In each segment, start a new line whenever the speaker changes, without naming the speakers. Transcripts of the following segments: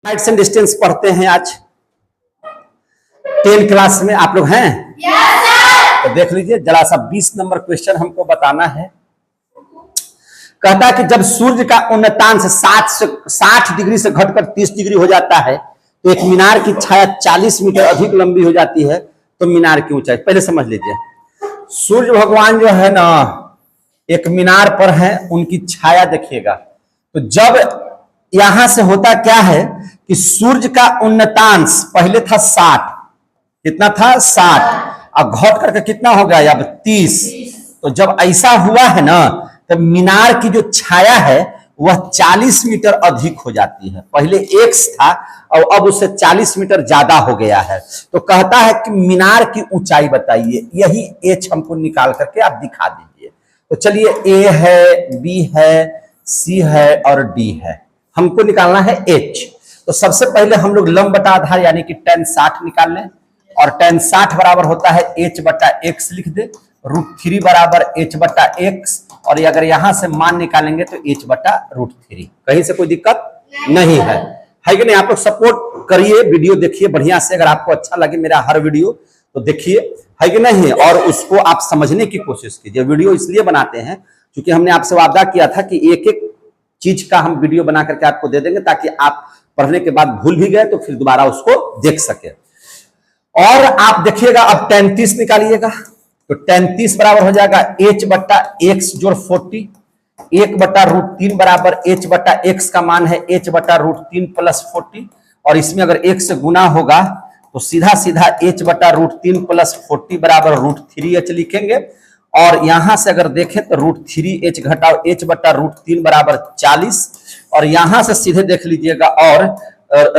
Heights and distance पढ़ते हैं आज 10 क्लास में। आप लोग हैं? yes, sir। तो देख लीजिए जरा सा 20 नंबर क्वेश्चन हमको बताना है। कहता है कि जब सूर्य का उन्नतांश 60 डिग्री से घटकर 30 डिग्री हो जाता है तो एक मीनार की छाया 40 मीटर अधिक लंबी हो जाती है, तो मीनार की ऊंचाई पहले समझ लीजिए। सूर्य भगवान जो है ना एक मीनार पर है, उनकी छाया देखिएगा। तो जब यहां से होता क्या है कि सूर्य का उन्नतांश पहले था 60, कितना था 60, अब घट करके कितना हो गया अब 30। तो जब ऐसा हुआ है ना तब मीनार की जो छाया है वह 40 मीटर अधिक हो जाती है। पहले x था और अब उससे 40 मीटर ज्यादा हो गया है। तो कहता है कि मीनार की ऊंचाई बताइए। यही h हमको निकाल करके आप दिखा दीजिए। तो चलिए a है, b है, c है और d है, हमको निकालना है h। तो सबसे पहले हम लोग लंब बटा आधार यानी कि tan 60 निकाल लें, और tan 60 बराबर होता है h बटा x लिख दे, √3 बराबर h बटा x, और अगर यहां से मान निकालेंगे तो h बटा √3। कहीं से कोई दिक्कत नहीं है कि नहीं? आप लोग सपोर्ट करिए, वीडियो देखिए बढ़िया से। अगर आपको अच्छा लगे मेरा हर वीडियो तो देखिए, है कि नहीं, और उसको आप समझने की कोशिश कीजिए। वीडियो इसलिए बनाते हैं क्योंकि हमने आपसे वादा किया था कि एक एक चीज का हम वीडियो बना करके आपको दे देंगे ताकि आप पढ़ने के बाद भूल भी गए तो फिर दोबारा उसको देख सके। और आप देखिएगा अब tan 30 निकालिएगा, तो tan 30 बराबर हो जाएगा h बटा x जोड़ 40, 1 बटा √3 बराबर h बटा x का मान है h बटा √3 प्लस 40, और इसमें अगर 1 से गुना होगा तो सीधा सीधा h बटा √3 प्लस 40 बराबर √3h लिखेंगे। और यहां से अगर देखें तो √3h घटाओ h बटा √3 बराबर 40, और यहां से सीधे देख लीजिएगा और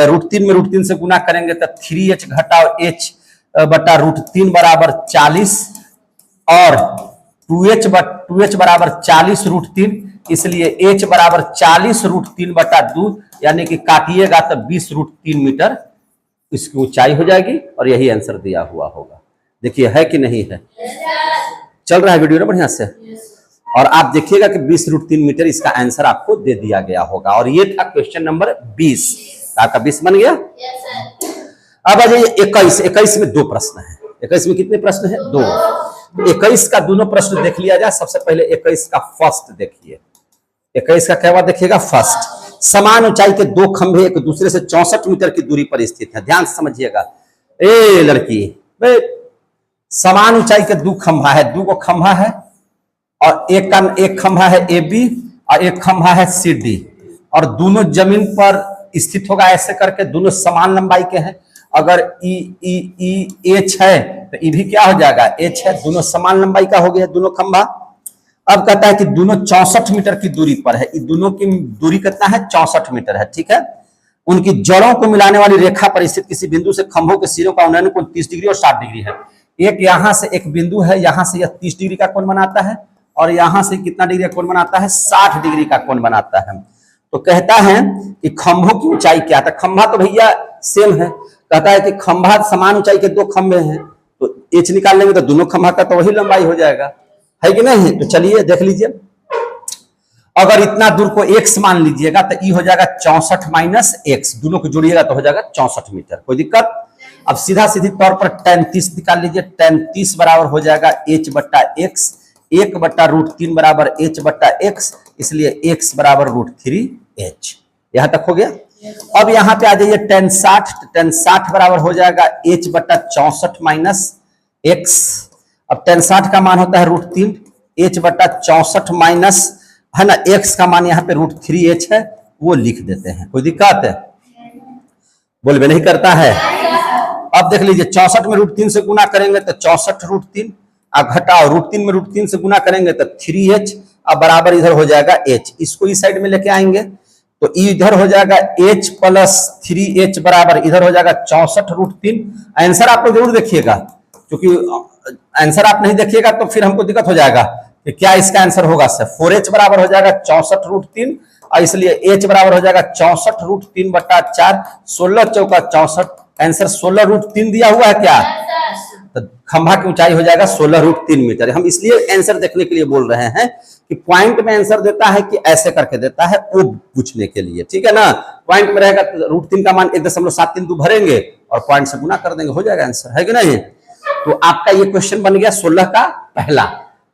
√3 में √3 से गुना करेंगे तो 3h घटाओ h बटा √3 बराबर 40, और 2h बराबर 40 √3, इसलिए h बराबर 40 √3 बटा 2, यानी कि काटिएगा तो 20 √3 मीटर इसकी ऊंचाई हो जाएगी। और यही आंसर दिया हुआ होगा। देखिए है कि नहीं है? चल रहा है वीडियो ना बढ़िया से? और आप देखिएगा कि 20 √3 मीटर इसका आंसर आपको दे दिया गया होगा। और ये था क्वेश्चन नंबर 20। आपका 20 बन गया। अब आ जाइए 21 में 2 प्रश्न है। 21 में कितने प्रश्न है? 2। 21 का दोनों प्रश्न देख लिया जाए। सबसे पहले 21 का फर्स्ट देखिए। 21 का क्या बात देखिएगा? फर्स्ट, समान ऊंचाई के 2 खंभे एक दूसरे से 64 मीटर की दूरी पर स्थित है। ध्यान से समझिएगा ए लड़की, समान ऊंचाई के 2 खंभा है, 2 खंभा है, और एक खंभा है AB और एक खंभा है CD, और दोनों जमीन पर स्थित होगा ऐसे करके। दोनों समान लंबाई के हैं। अगर H है तो E भी क्या हो जाएगा? H है। दोनों समान लंबाई का हो गया दोनों खंभा। अब कहता है कि दोनों 64 मीटर की दूरी पर है। दोनों की दूरी कितना है? 64 मीटर है। ठीक है। उनकी जड़ों को मिलाने वाली रेखा पर स्थित किसी बिंदु से खंभों के सिरों का उन्नयन कोण 30 डिग्री और 60 डिग्री है। एक यहां से एक बिंदु है, यहां से यह 30 डिग्री का कोण बनाता है, और यहां से कितना डिग्री का कोण बनाता है? 60 डिग्री का कोण बनाता है। तो कहता है कि खंभों की ऊंचाई क्या था? खंभा तो भैया सेम है। कहता है कि खंभा समान ऊंचाई के 2 खंभे हैं, तो h निकाल लेंगे तो दोनों खंभा का तो वही लंबाई हो जाएगा, है कि नहीं? तो चलिए देख लीजिए। अगर इतना दूर को x मान लीजिएगा तो ई हो जाएगा 64 माइनस x, दोनों को जोड़िएगा तो हो जाएगा 64 मीटर। कोई दिक्कत? अब सीधा सीधी तौर पर tan 30 निकाल लीजिए। tan 30 बराबर हो जाएगा h बटा x, 1 बटा √3 बराबर h बटा x, इसलिए x बराबर √3h। यहां तक हो गया। अब यहां पे आ जाइए tan 60 बराबर हो जाएगा h बटा 64 माइनस x। अब tan 60 का मान होता है √3, h बटा 64 माइनस है ना x का मान यहाँ पे √3h है, वो लिख देते हैं। कोई दिक्कत है? बोलबे नहीं करता है। अब देख लीजिए 64 में √3 से गुना करेंगे तो 64 √3, अब घटाओ √3 में √3 से गुना करेंगे तो 3h, अब बराबर इधर हो जाएगा h। इसको इस साइड में लेके आएंगे तो इधर हो जाएगा h प्लस 3h बराबर इधर हो जाएगा 64 √3। आंसर आप लोग जरूर देखिएगा, क्योंकि आंसर आप नहीं देखिएगा तो फिर हमको दिक्कत हो जाएगा कि क्या इसका आंसर होगा। 4h बराबर हो जाएगा 64 √3, और इसलिए h बराबर हो जाएगा 64 √3 बटा 4, 16 चौका 64। आंसर 16 √3 दिया हुआ है क्या? तो खंभा की ऊंचाई हो जाएगा 16√3 मीटर। हम इसलिए आंसर देखने के लिए बोल रहे हैं कि पॉइंट में आंसर देता है कि ऐसे करके देता है, वो पूछने के लिए, ठीक है ना। पॉइंट में रहेगा तो √3 का मान 1.732 भरेंगे और पॉइंट से गुना कर देंगे, हो जाएगा आंसर, है कि नहीं। तो आपका ये क्वेश्चन बन गया 16 का पहला।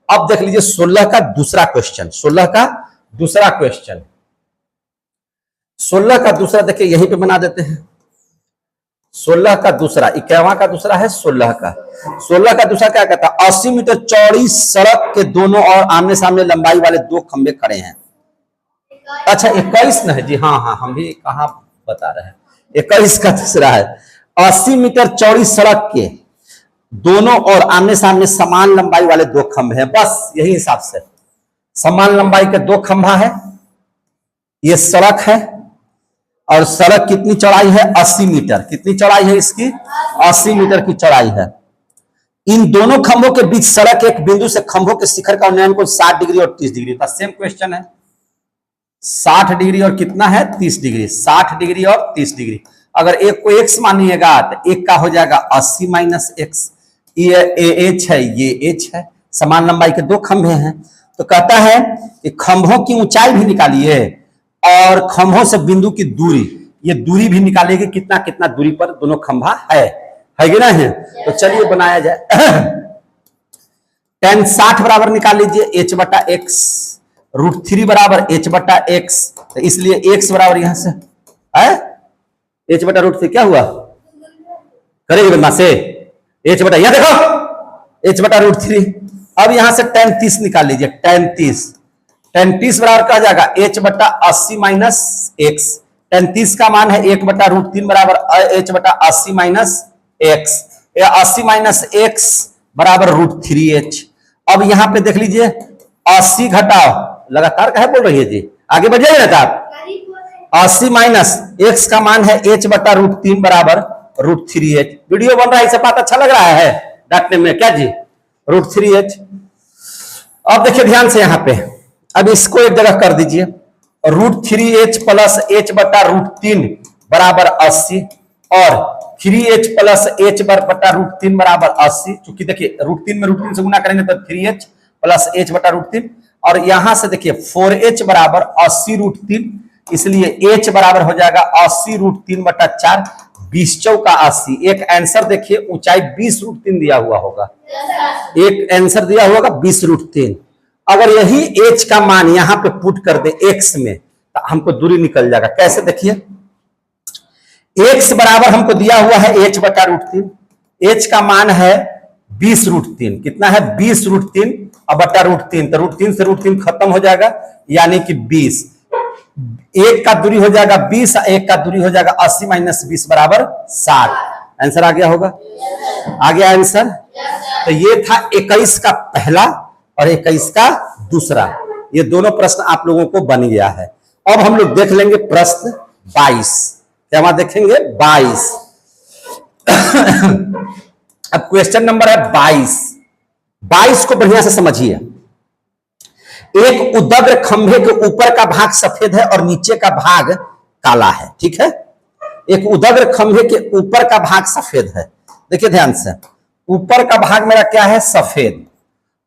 अब देख लीजिए 16 का दूसरा क्वेश्चन। 16 का दूसरा क्वेश्चन, 16 का दूसरा देखिए यहीं पे बना देते हैं। 16 का दूसरा, 51 का दूसरा है 16 का। 16 का दूसरा क्या कहता है, 80 मीटर चौड़ी सड़क के दोनों और आमने सामने लंबाई वाले दो खंभे खड़े हैं। अच्छा 21 न है जी, हाँ हाँ हम भी कहाँ बता रहे हैं, 21 का दूसरा है 80 मीटर चौड़ी सड़क के दोनों और आमने सामने समान लंबाई वाले दो खंभे हैं। बस यही हिसाब से समान लंबाई के दो खंभा है, ये सड़क है और सड़क कितनी चौड़ाई है 80 मीटर। कितनी चौड़ाई है इसकी, 80 मीटर की चौड़ाई है। इन दोनों खंभों के बीच सड़क एक बिंदु से खंभों के शिखर का उन्नयन को 60 डिग्री और 30 डिग्री था। सेम क्वेश्चन है, 60 डिग्री और कितना है 30 डिग्री, 60 डिग्री और 30 डिग्री। अगर एक को x मानिएगा तो एक का हो जाएगा 80 माइनस एक्स, ये एच है ये एच है, समान लंबाई के दो खंभे हैं। तो कहता है कि खंभों की ऊंचाई भी निकालिए और खंभों से बिंदु की दूरी, ये दूरी भी निकालेगी कितना कितना दूरी पर दोनों खंभा है कि ना है। तो चलिए बनाया जाए। tan 60 बराबर निकाल लीजिए h बटा एक्स, √3 बराबर h बटा एक्स, तो इसलिए x बराबर यहां से है h बटा √3 क्या हुआ, करेगी बदमा से h बटा, यहां देखो h बटा √3। अब यहां से tan 30 निकाल लीजिए, tan 30 बराबर क्या जाएगा h बटा 80 माइनस एक्स। tan 30 का मान है 1 बटा √3 बराबर h बटा 80 माइनस एक्स, 80 माइनस एक्स बराबर √3h। अब यहां पे देख लीजिए 80 घटाओ, लगातार कहे बोल रही है जी, आगे बढ़ जाइए ना आप। 80 माइनस एक्स का मान है h बटा √3 बराबर √3h। वीडियो बन रहा है, इसे बात अच्छा लग रहा है डांटने में क्या जी, √3h। अब देखिए ध्यान से यहां पे, अब इसको एक जगह कर दीजिए, √3h प्लस h बटा √3 बराबर 80 और 3h प्लस h बटा √3 बराबर 80। क्योंकि देखिए √3 में √3 से गुना करेंगे तो 3h प्लस h बटा √3, और यहां से देखिए 4h बराबर 80√3, इसलिए h बराबर हो जाएगा 80√3 बटा 4, 20 चौका 80। एक आंसर देखिए ऊंचाई 20√3 दिया हुआ होगा, एक आंसर दिया होगा 20√3। अगर यही h का मान यहां पे पुट कर दे x में तो हमको दूरी निकल जाएगा। कैसे देखिए, x बराबर हमको दिया हुआ है h बटा √3, h का मान है 20√3, कितना है 20√3 और बटा √3, तो √3 से √3 खत्म हो जाएगा यानी कि 20। एक का दूरी हो जाएगा 20, एक का दूरी हो जाएगा 80 माइनस 20 बराबर 60। आंसर आ गया होगा, आ गया आंसर। तो ये था 21 का पहला और 21 का दूसरा, ये दोनों प्रश्न आप लोगों को बन गया है। अब हम लोग देख लेंगे प्रश्न 22, क्या वहां देखेंगे 22। अब क्वेश्चन नंबर है 22। 22 को बढ़िया से समझिए। एक उदग्र खंभे के ऊपर का भाग सफेद है और नीचे का भाग काला है, ठीक है। एक उदग्र खंभे के ऊपर का भाग सफेद है, देखिए ध्यान से, ऊपर का भाग मेरा क्या है सफेद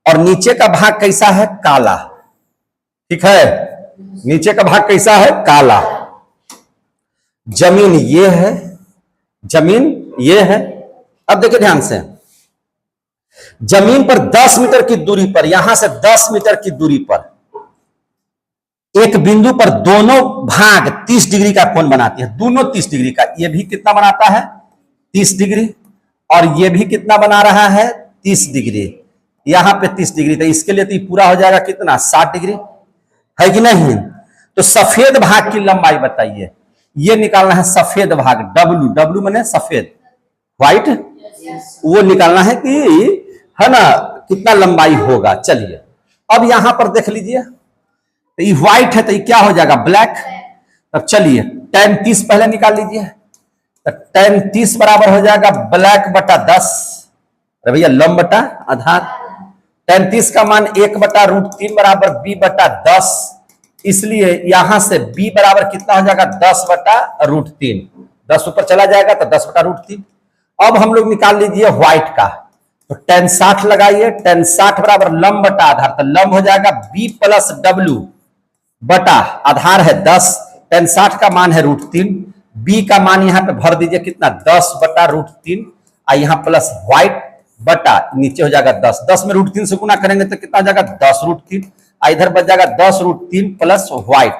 और नीचे का भाग कैसा है काला, ठीक है। नीचे का भाग कैसा है काला। जमीन ये है, जमीन ये है। अब देखिए ध्यान से, जमीन पर 10 मीटर की दूरी पर, यहां से 10 मीटर की दूरी पर एक बिंदु पर दोनों भाग 30 डिग्री का कोण बनाती है, दोनों 30 डिग्री का। ये भी कितना बनाता है 30 डिग्री और ये भी कितना बना रहा है 30 डिग्री, यहां पे 30 डिग्री। तो इसके लिए तो ये पूरा हो जाएगा कितना 60 डिग्री, है कि नहीं। तो सफेद भाग की लंबाई बताइए, ये निकालना है सफेद भाग, W माने सफेद, व्हाइट, वो निकालना है कि है ना कितना लंबाई होगा। चलिए अब यहां पर देख लीजिए, तो ये व्हाइट है तो ये क्या हो जाएगा ब्लैक। तब चलिए tan 30 पहले निकाल लीजिए, तो tan 30 बराबर हो जाएगा ब्लैक बटा 10, अरे भैया लंब बटा आधार। tan 30 का मान 1 बटा √3 बराबर b बटा 10, इसलिए यहां से b बराबर कितना हो जाएगा 10 बटा √3, 10 ऊपर चला जाएगा तो 10 बटा √3। अब हम लोग निकाल लीजिए व्हाइट का, तो tan 60 लगाइए, tan 60 बराबर लंब बटा आधार, तो लंब हो जाएगा b प्लस डब्ल्यू बटा आधार है 10, tan 60 का मान है √3, b का मान यहां पे भर दीजिए कितना 10 बटा √3, यहां प्लस व्हाइट बटा नीचे हो जाएगा 10, 10 में √3 से गुना करेंगे तो कितना हो जाएगा 10 √3, इधर बच जाएगा 10 √3 प्लस व्हाइट,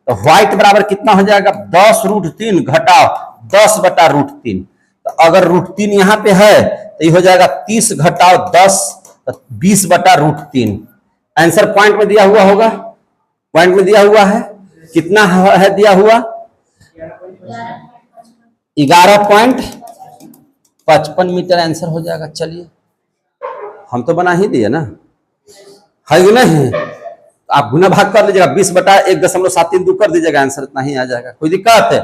तो व्हाइट बराबर कितना हो जाएगा 10 √3 घटाओ 10 बटा √3, तो अगर √3 यहां पे है तो ये हो जाएगा 30 घटाओ 10 तो 20 बटा √3। आंसर पॉइंट में दिया हुआ होगा, पॉइंट में दिया हुआ है, कितना है दिया हुआ 11.55 मीटर आंसर हो जाएगा। चलिए हम तो बना ही दिए ना, है कि नहीं, आप गुना भाग कर लीजिएगा, 20 बटा 1.73 कर दीजिएगा, आंसर इतना ही आ जाएगा, कोई दिक्कत है।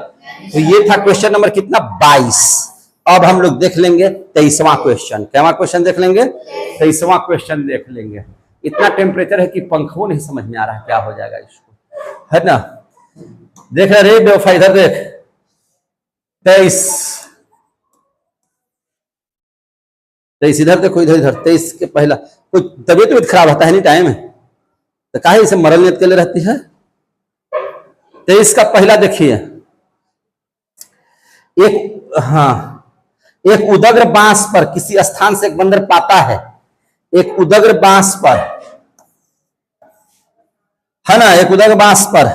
तो ये था क्वेश्चन नंबर कितना 22। अब हम लोग देख लेंगे 23वां क्वेश्चन। क्या क्वेश्चन देख लेंगे 23वां क्वेश्चन देख लेंगे। इतना टेम्परेचर है कि पंखों नहीं समझ में आ रहा है क्या हो जाएगा इसको, है ना। देख रहे बेवफा, इधर देख 23 इधर देखो, इधर 23 के पहला कोई तबीयत खराब होता है नहीं टाइम तो काहे इसे मरल नियत के लिए रहती है। 23 का पहला देखिए, एक उदग्र बांस पर किसी स्थान से एक बंदर पाता है, एक उदग्र बांस पर, है ना, एक उदग्र बांस पर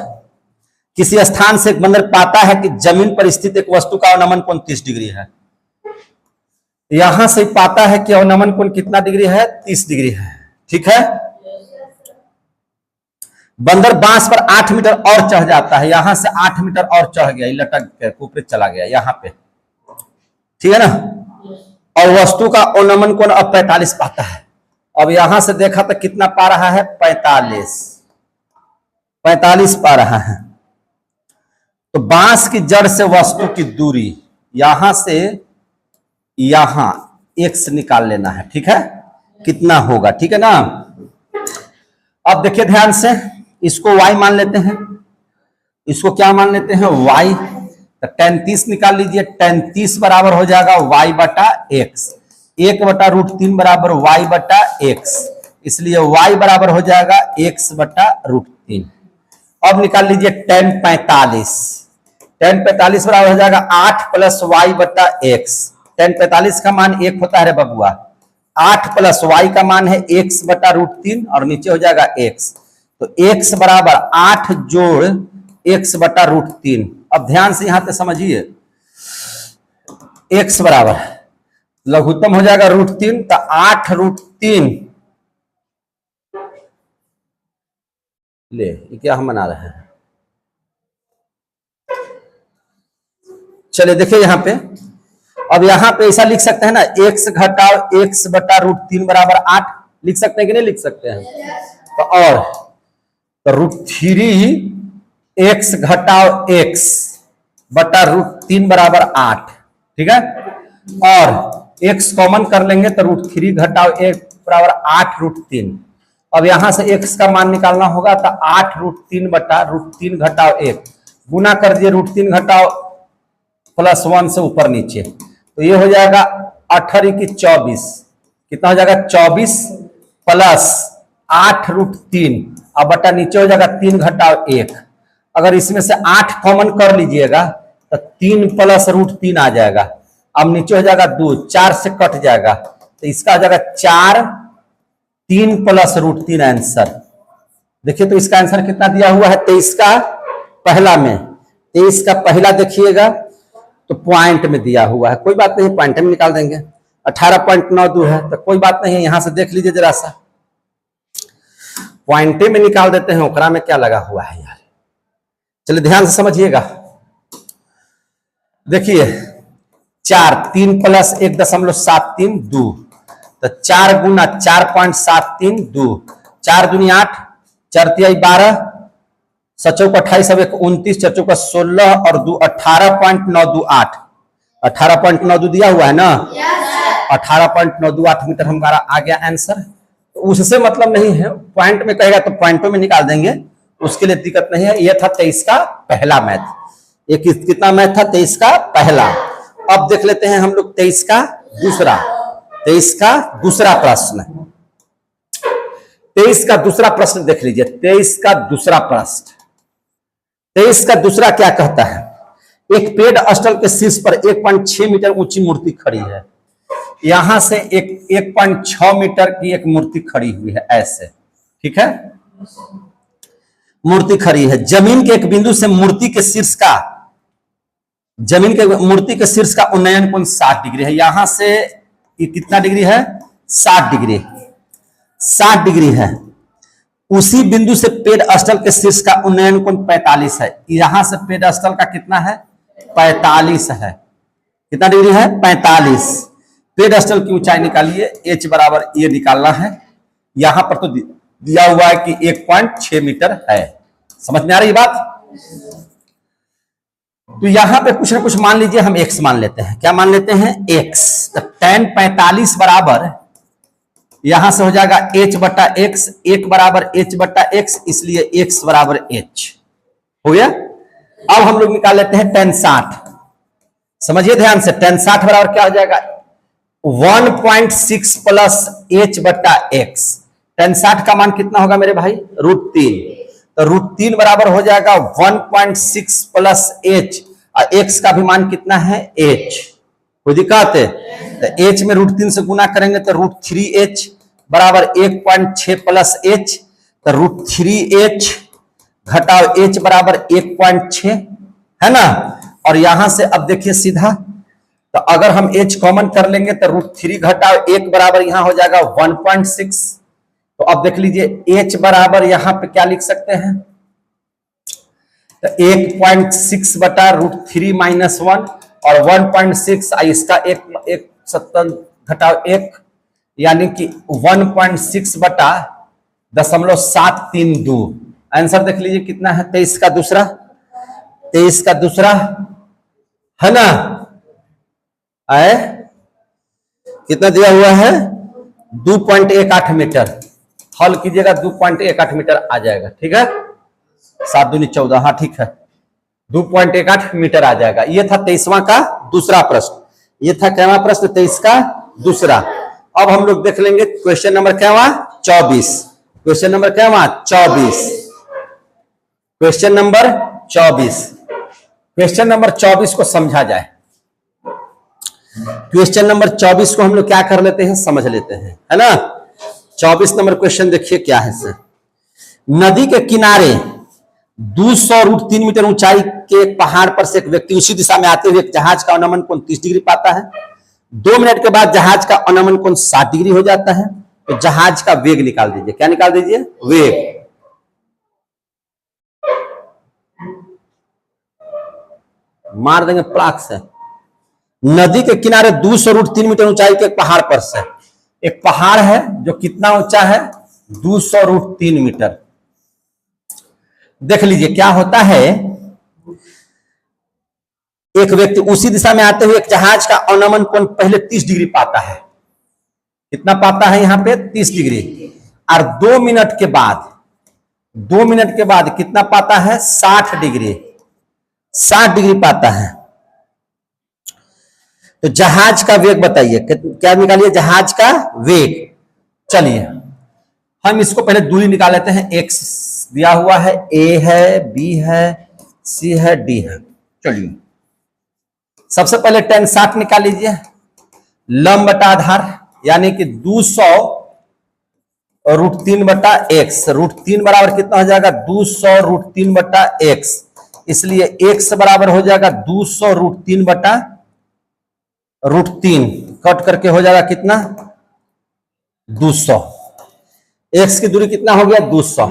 किसी स्थान से एक बंदर पाता है कि जमीन पर स्थित एक वस्तु का अवनमन कोण 30 डिग्री है। यहां से पाता है कि अवनमन कोण कितना डिग्री है 30 डिग्री है, ठीक है। बंदर बांस पर 8 मीटर और चढ़ जाता है, यहां से 8 मीटर और चढ़ गया, लटक के ऊपर चला गया यहां पे, ठीक है ना, और वस्तु का अवनमन कोण अब 45 पाता है। अब यहां से देखा तो कितना पा रहा है 45 पा रहा है। तो बांस की जड़ से वस्तु की दूरी यहां से यहां x निकाल लेना है, ठीक है, कितना होगा, ठीक है ना। अब देखिए ध्यान से, इसको y मान लेते हैं, इसको क्या मान लेते हैं y, तो tan 30 निकाल लीजिए, tan 30 बराबर हो जाएगा y बटा x, 1 बटा √3 बराबर y बटा x, इसलिए y बराबर हो जाएगा x बटा √3। अब निकाल लीजिए tan 45, tan 45 बराबर हो जाएगा 8 प्लस y बटा x, tan 45 का मान 1 होता है रे बबुआ, 8 प्लस y का मान है x बटा √3 और नीचे हो जाएगा x, तो x बराबर 8 जोड़ x बटा √3। अब ध्यान से यहां पे समझिए, x बराबर लघुत्तम हो जाएगा √3, तो 8 √3 ले, ये क्या हम बना रहे हैं, चलिए देखिए यहां पे। अब यहां पे ऐसा लिख सकते हैं ना, x घटाओ x बटा √3 बराबर 8 लिख सकते हैं कि नहीं लिख सकते हैं, तो और तो √3 x घटाओ x बटा √3 बराबर 8, ठीक है, और x कॉमन कर लेंगे तो √3 घटाओ x बराबर 8 √3। अब यहां से x का मान निकालना होगा, तो 8 √3 बटा √3 घटाओ 1 गुना कर दिए, √3 घटाओ +1 से ऊपर नीचे, तो ये हो जाएगा 18 की 24, कितना हो जाएगा 24 प्लस 8 √3, अब बटा नीचे हो जाएगा 3 घटाओ 1। अगर इसमें से 8 कॉमन कर लीजिएगा तो 3 प्लस √3 आ जाएगा, अब नीचे हो जाएगा 2, 4 से कट जाएगा, तो इसका हो जाएगा 4, 3 प्लस √3 आंसर। देखिए तो इसका आंसर कितना दिया हुआ है 23 का पहला में, 23 का पहला देखिएगा तो पॉइंट में दिया हुआ है, कोई बात नहीं पॉइंट में निकाल देंगे, 18.92 है, तो कोई बात नहीं, यहां से देख लीजिए जरा सा, पॉइंटे में निकाल देते हैं, ओकरा में क्या लगा हुआ है यार। चलिए ध्यान से समझिएगा, देखिए 4, 3 प्लस 1.73 2, तो 4 गुना 4.73 2, 4 दूनी 8, 4 तिहाई 12, 7 चौक 28, अब 29, 4 चौक 16 और 2 18.928, 18.92 दिया हुआ है ना, 18.928 मीटर हमारा आ गया आंसर। तो उससे मतलब नहीं है, पॉइंट में कहेगा तो पॉइंटों में निकाल देंगे, उसके लिए दिक्कत नहीं है। यह था 23 का पहला मैथ, ये कितना मैथ था 23 का पहला। अब देख लेते हैं हम लोग 23 का दूसरा, 23 का दूसरा प्रश्न, 23 का दूसरा प्रश्न देख लीजिए। 23 का दूसरा प्रश्न, 23 का दूसरा क्या कहता है? एक पेड़ स्थल के शीर्ष पर 1.6 मीटर ऊंची मूर्ति खड़ी है। यहां से एक 1.6 मीटर की एक मूर्ति खड़ी हुई है, ऐसे, ठीक है, मूर्ति खड़ी है। जमीन के एक बिंदु से मूर्ति के शीर्ष का, जमीन के मूर्ति के शीर्ष का उन्नयन कोण 60 डिग्री है। यहां से ये कितना डिग्री है? 60 डिग्री, 60 डिग्री है। उसी बिंदु से पेड़ स्थल के शीर्ष का उन्नयन कोण 45 है। यहां से पेड़ स्थल का कितना है? 45 है। कितना डिग्री है? 45। पेड़ स्थल की ऊंचाई निकालिए, h बराबर ये निकालना है। यहां पर तो दिया हुआ है कि 1.6 मीटर है। समझ में आ रही बात? तो यहां पे कुछ ना कुछ मान लीजिए, हम x मान लेते हैं। क्या मान लेते हैं? x। तो tan 45 बराबर यहां से हो जाएगा h बटा x, 1 बराबर h बटा x, इसलिए x बराबर h हो गया। अब हम लोग निकाल लेते हैं tan 60। समझिए ध्यान से, tan 60 बराबर क्या हो जाएगा? 1.6 प्लस h बटा x। tan 60 का मान कितना होगा मेरे भाई? √3। तो √3 बराबर हो जाएगा 1.6 प्लस h, और x का भी मान कितना है? h। कोई दिक्कत है? तो h में √3 से गुना करेंगे तो √3h बराबर 1.6 प्लस h, तो √3h घटाओ h बराबर 1.6 है ना। और यहां से अब देखिए सीधा, तो अगर हम h कॉमन कर लेंगे तो √3 घटाओ 1 बराबर यहां हो जाएगा 1.6। तो अब देख लीजिए h बराबर यहां पे क्या लिख सकते हैं? तो 1.6 बटा √3 माइनस 1 और 1.6, इसका 1 घटाओ 1, यानी कि 1.6 बटा 0.732। आंसर देख लीजिए कितना है? 23 का दूसरा, 23 का दूसरा है ना। आए कितना दिया हुआ है? 2.18 मीटर। हल कीजिएगा, 2.18 मीटर आ जाएगा, ठीक है। 7 दूनी 14, हाँ ठीक है, 2.18 मीटर आ जाएगा। ये था 23वां का दूसरा प्रश्न। ये था कैवा प्रश्न? 23 का दूसरा। अब हम लोग देख लेंगे question number cava? 24। Question number cava? 24। Question number 24। Question number 24 को समझा जाए। क्वेश्चन नंबर 24 को हम लोग क्या कर लेते हैं? समझ लेते हैं, है ना। 24 नंबर क्वेश्चन देखिए क्या है सर। नदी के किनारे 200√3 मीटर ऊंचाई के एक पहाड़ पर से एक व्यक्ति उसी दिशा में आते हुए एक जहाज का अवनमन कोण 30 डिग्री पाता है। 2 मिनट के बाद जहाज का अवनमन कोण 60 डिग्री हो जाता है। तो जहाज का वेग निकाल दीजिए। क्या निकाल दीजिए? वेग। मार देंगे प्लाक से। नदी के किनारे 200√3 मीटर ऊंचाई के एक पहाड़ पर से एक पहाड़ है जो कितना ऊंचा है? 200√3 मीटर। देख लीजिए क्या होता है, एक व्यक्ति उसी दिशा में आते हुए एक जहाज का अवनमन कोण पहले 30 डिग्री पाता है। कितना पाता है यहां पे? 30 डिग्री। और 2 मिनट के बाद, 2 मिनट के बाद कितना पाता है? 60 डिग्री, 60 डिग्री पाता है। तो जहाज का वेग बताइए, क्या निकालिए? जहाज का वेग। चलिए हम इसको पहले दूरी निकाल लेते हैं। x दिया हुआ है, a है, b है, c है, d है। चलिए सबसे पहले tan 60 निकाल लीजिए। लंब बटा आधार, यानी कि 200√3 बटा x। √3 बराबर कितना हो जाएगा? 200√3 बटा x। इसलिए x बराबर हो जाएगा 200√3 बटा √3, कट करके हो जाएगा कितना? 200। x की दूरी कितना हो गया? 200।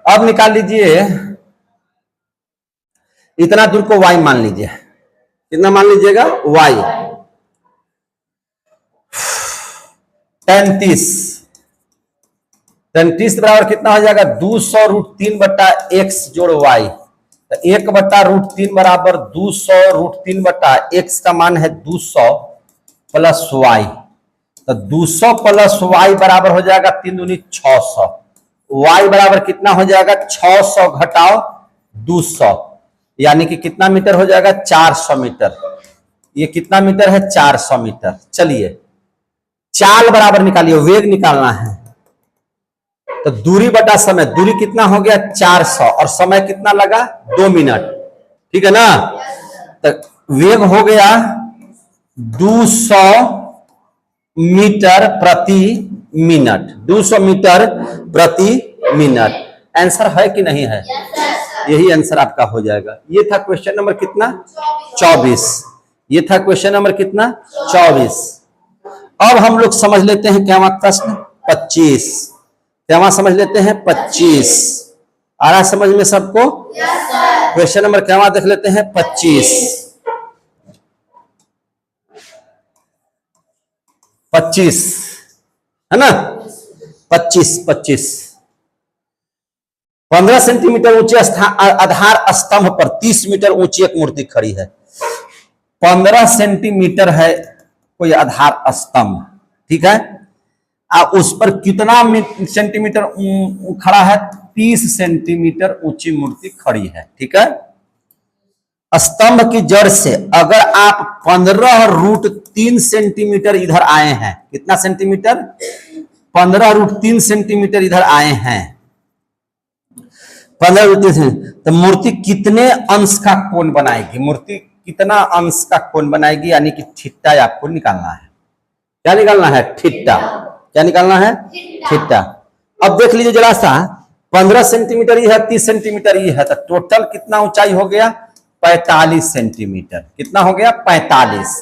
अब निकाल लीजिए इतना दूर को y मान लीजिए। कितना मान लीजिएगा? y। tan 30 बराबर कितना हो जाएगा? 200√3 बटा x जोड़ y। तो 1 बटा √3 बराबर 200√3 बटा x का मान है 200 प्लस y। तो 200 प्लस y बराबर हो जाएगा 3 दूनी 600। y बराबर कितना हो जाएगा? 600 घटाओ 200, यानी कि कितना मीटर हो जाएगा? 400 मीटर। ये कितना मीटर है? 400 मीटर। चलिए चाल बराबर निकालिए, वेग निकालना है। तो दूरी बटा समय, दूरी कितना हो गया? 400, और समय कितना लगा? 2 मिनट। ठीक है ना? तो वेग हो गया 200 मीटर प्रति मिनट। 200 मीटर प्रति मिनट। आंसर है कि नहीं है? यही आंसर आपका हो जाएगा। ये था क्वेश्चन नंबर कितना? 24। ये था क्वेश्चन नंबर कितना? 24। अब हम लोग समझ लेते हैं क्या प्रश्न 25। क्या समझ लेते हैं? 25 आ रहा समझ में सबको? क्वेश्चन नंबर क्या देख लेते हैं? 25। 25 है ना? 25 15 सेंटीमीटर ऊंचे आधार स्तंभ पर 30 मीटर ऊंची एक मूर्ति खड़ी है। 15 सेंटीमीटर है कोई आधार स्तंभ, ठीक है? उस पर कितना सेंटीमीटर खड़ा है? 30 सेंटीमीटर ऊंची मूर्ति खड़ी है, ठीक है? स्तंभ की जड़ से अगर आप 15√3 सेंटीमीटर इधर आए हैं, कितना सेंटीमीटर? 15√3 सेंटीमीटर इधर आए हैं, 15√3, तो मूर्ति कितने अंश का कोण बनाएगी? मूर्ति कितना अंश का कोण बनाएगी? यानी कि थीटा आपको निकालना है। क्या निकालना है? थीटा। क्या निकालना है? थीटा। अब देख लीजिए जरा सा, 15 सेंटीमीटर ये है, 30 सेंटीमीटर ये है, तो टोटल कितना ऊंचाई हो गया? 45 सेंटीमीटर। कितना हो गया? 45।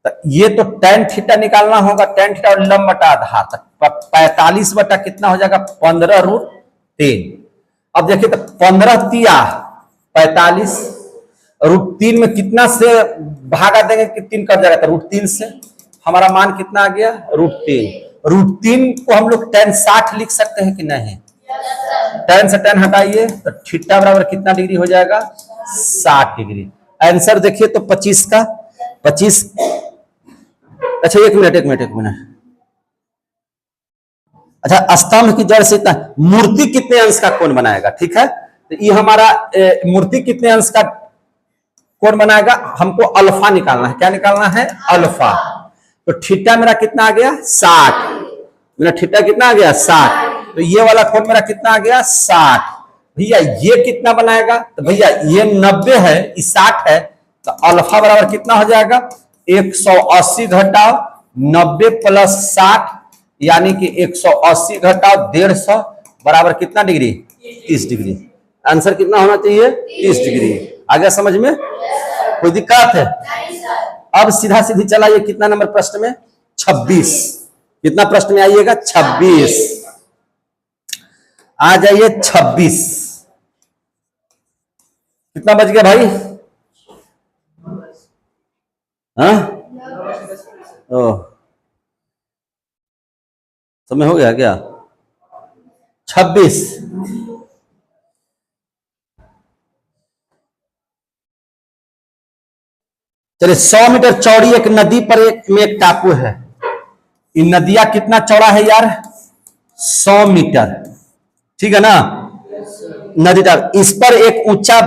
तो ये तो tan थीटा निकालना होगा, tan थीटा और लंब बटा आधार, तो 45 बटा कितना हो जाएगा? 15√3। अब देखिए तो 15 तिया 45, √3 में कितना से भागा देंगे कि 3 कट जाएगा? तो √3 से। हमारा मान कितना आ गया? √3। √3 को हम लोग tan 60 लिख सकते हैं कि नहीं? tan से tan हटाइए तो थीटा बराबर कितना डिग्री हो जाएगा? 60 डिग्री। आंसर देखिए तो 25 का 25। अच्छा एक मिनट। अच्छा, स्तंभ की जड़ से मूर्ति कितने अंश का कोण बनाएगा? ठीक है, तो ये हमारा मूर्ति कितने अंश का कोण बनाएगा? हमको अल्फा निकालना है। क्या निकालना है? अल्फा। तो थीटा मेरा कितना आ गया? 60। मेरा थीटा कितना आ गया? 60। तो ये वाला कोण मेरा कितना आ गया? 60। भैया ये कितना बनाएगा? तो भैया ये 90 है, ये 60 है, तो अल्फा बराबर कितना हो जाएगा? 180 घटाओ 90 प्लस 60, यानी कि 180 घटाओ 150 बराबर कितना डिग्री? 30 डिग्री। आंसर कितना होना चाहिए? 30 डिग्री। आ गया समझ में? कोई दिक्कत है? अब सीधा सीधी चलाइए, कितना नंबर प्रश्न में? 26। कितना प्रश्न में आइएगा? 26। आ जाइए 26। कितना बच गया भाई? हाँ, समय हो गया क्या? 26। चलिए 100 मीटर चौड़ी एक नदी पर एक टापू है। ये नदिया कितना चौड़ा है यार? 100 मीटर, ठीक है ना? नदी टापू, इस पर एक ऊंचा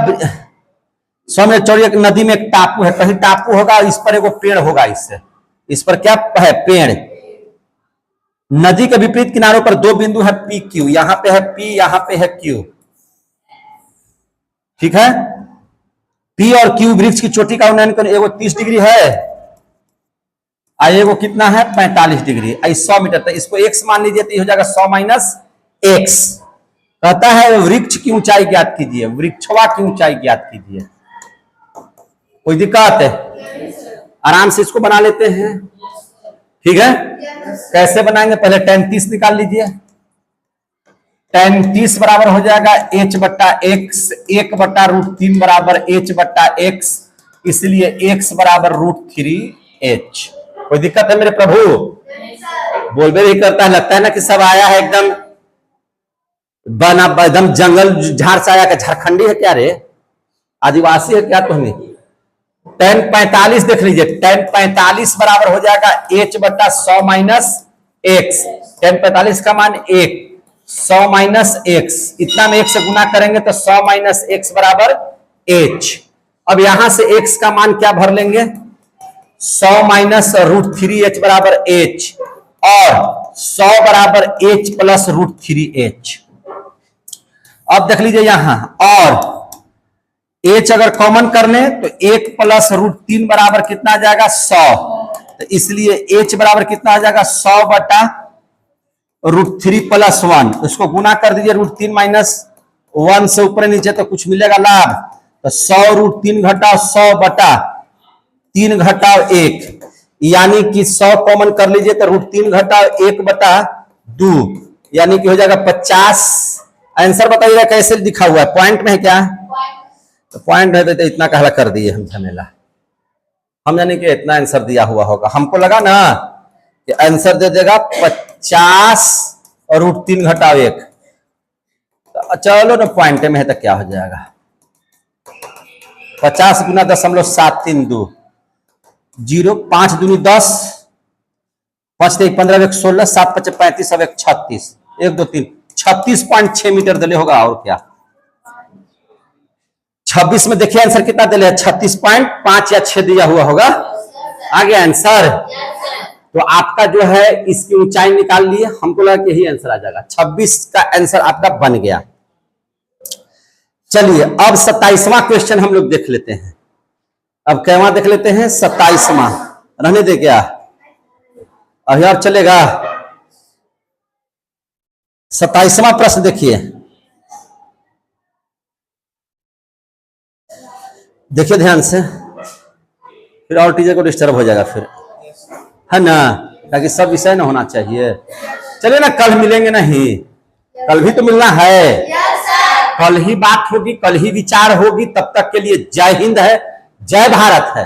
100 मीटर चौड़ी एक नदी में एक टापू है। कहीं टापू होगा, इस पर एक पेड़ होगा। इससे इस पर क्या है? पेड़। नदी के विपरीत किनारों पर 2 बिंदु है पी क्यू। यहां पे है पी, यहां पे है क्यू, ठीक है? पी और क्यू वृक्ष की चोटी का उन्नयन करें। एगो 30 डिग्री है, एगो कितना है? 45 डिग्री। 100 मीटर, तो इसको x मान लीजिए, तो हो जाएगा 100 माइनस x। कहता है वृक्ष की ऊंचाई ज्ञात कीजिए, वृक्षवा की ऊंचाई ज्ञात कीजिए। कोई दिक्कत है? आराम से इसको बना लेते हैं, ठीक है? कैसे बनाएंगे? पहले tan 30 निकाल लीजिए। tan 30 बराबर हो जाएगा h बट्टा x, 1 बट्टा √3 बराबर h बट्टा x, इसलिए x बराबर √3h। कोई दिक्कत है मेरे प्रभु? बोलबे नहीं करता है, लगता है ना कि सब आया है एकदम बना, एकदम जंगल झाड़ से आया। झारखंडी है क्या रे? आदिवासी है क्या तुम्हें? tan 45 देख लीजिए, tan 45 बराबर हो जाएगा h बट्टा 100 माइनस x। tan 45 का मान 1, 100 माइनस x, इतना में 1 से गुना करेंगे तो 100 माइनस x बराबर h। अब यहां से x का मान क्या भर लेंगे? 100 माइनस √3h बराबर h और 100 बराबर h प्लस √3h। अब देख लीजिए यहां, और h अगर कॉमन कर ले तो 1 प्लस √3 बराबर कितना आ जाएगा 100, तो इसलिए h बराबर कितना आ जाएगा 100 बटा √3 प्लस 1। इसको गुना कर दीजिए √3 माइनस 1 से ऊपर नीचे तो कुछ मिलेगा लाभ, तो 100 √3 घटाओ 100 बटा 3 घटाओ 1, यानी कि 100 कॉमन कर लीजिए तो √3 घटाओ 1 बटा 2, यानी कि हो जाएगा 50। आंसर बताइएगा कैसे लिखा हुआ है, पॉइंट में है क्या? तो पॉइंट है तो इतना कहला कर दिए हम झमेला, हम यानी कि इतना आंसर दिया हुआ होगा। हमको लगा ना कि आंसर दे देगा 50 और √3 घटाओ 1, तो चलो ना पॉइंट में है तो क्या हो जाएगा 50 गुना 0.732 0, 5 दूनी 10, 5 1 15 1 16, 7 5 35 अब 1 36, 1 2 3 36.6 मीटर दिले होगा। और क्या 26 में देखिए आंसर कितना दिले है, 36.5 या 6 दिया हुआ होगा। आगे आंसर तो आपका जो है इसकी ऊंचाई निकाल लिए, हमको लगा कि यही आंसर आ जाएगा। 26 का आंसर आपका बन गया। चलिए अब 27वां क्वेश्चन हम लोग देख लेते हैं। अब कैवा देख लेते हैं 27वां, रहने दे क्या अभी और चलेगा। 27वां प्रश्न देखिए, देखिए ध्यान से, फिर और टीचर को डिस्टर्ब हो जाएगा फिर, है ना, ताकि सब विषय ना होना चाहिए। चलिए ना, कल मिलेंगे नहीं, कल भी तो मिलना है, कल ही बात होगी, कल ही विचार होगी। तब तक के लिए जय हिंद है, जय भारत है।